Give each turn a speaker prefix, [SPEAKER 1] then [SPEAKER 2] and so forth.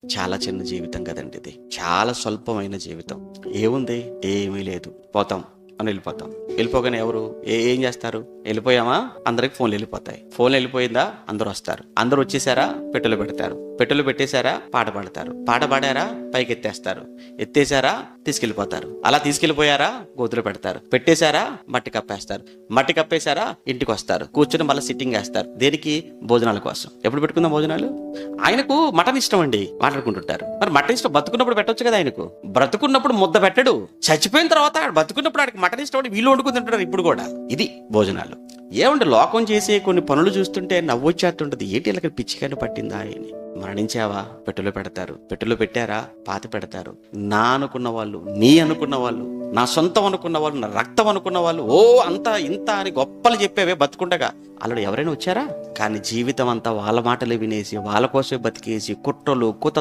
[SPEAKER 1] చాలా చిన్న జీవితం కదండి ఇది. చాలా స్వల్పమైన జీవితం. ఏముంది? ఏమీ లేదు. పోతాం అని వెళ్ళిపోతాం. వెళ్ళిపోగానే ఎవరు ఏం చేస్తారు? వెళ్ళిపోయామా, అందరికి ఫోన్లు వెళ్ళిపోతాయి. ఫోన్లు వెళ్ళిపోయిందా, అందరూ వస్తారు. అందరూ వచ్చేసారా, పెట్టెలు పెడతారు. పెట్టెలు పెట్టేశారా, పాట పాడతారు. పాట పాడారా, పైకి ఎత్తేస్తారు. ఎత్తేసారా, తీసుకెళ్ళిపోతారు. అలా తీసుకెళ్ళిపోయారా, గోతులు పెడతారు. పెట్టేశారా, మట్టి కప్పేస్తారు. మట్టి కప్పేశారా, ఇంటికి వస్తారు. కూర్చొని మళ్ళీ సిట్టింగ్ వేస్తారు. దేనికి? భోజనాల కోసం. ఎప్పుడు పెట్టుకుందాం భోజనాలు? ఆయనకు మటన్ ఇష్టం అండి, మాట్లాడుకుంటుంటారు. మరి మటన్ ఇష్టం బతుకున్నప్పుడు పెట్టొచ్చు కదా. ఆయనకు బ్రతుకున్నప్పుడు ముద్ద పెట్టడు. చచ్చిపోయిన తర్వాత బతుకున్నప్పుడు ఆడికి మటన్ ఇష్టం అంటే వీళ్ళు వండుకుని తింటారు ఇప్పుడు కూడా. ఇది భోజనాలు. ఏమంటే లోకం చేసే కొన్ని పనులు చూస్తుంటే నవ్వొచ్చేస్తుంటది. ఏంటి ఇలా పిచ్చికాని పట్టిందా అని. మరణించావా, పెట్టెలో పెడతారు. పెట్టెలో పెట్టారా, పాతి పెడతారు. నా అనుకున్న వాళ్ళు, నీ అనుకున్న వాళ్ళు, నా సొంతం అనుకున్న వాళ్ళు, నా రక్తం అనుకున్న వాళ్ళు, ఓ అంత ఇంత అని గొప్పలు చెప్పేవే బతుకుండగా అల్లుడు ఎవరైనా వచ్చారా? కానీ జీవితం అంతా వాళ్ళ మాటలు వినేసి, వాళ్ళ కోసమే బతికేసి, కుట్రలు కుత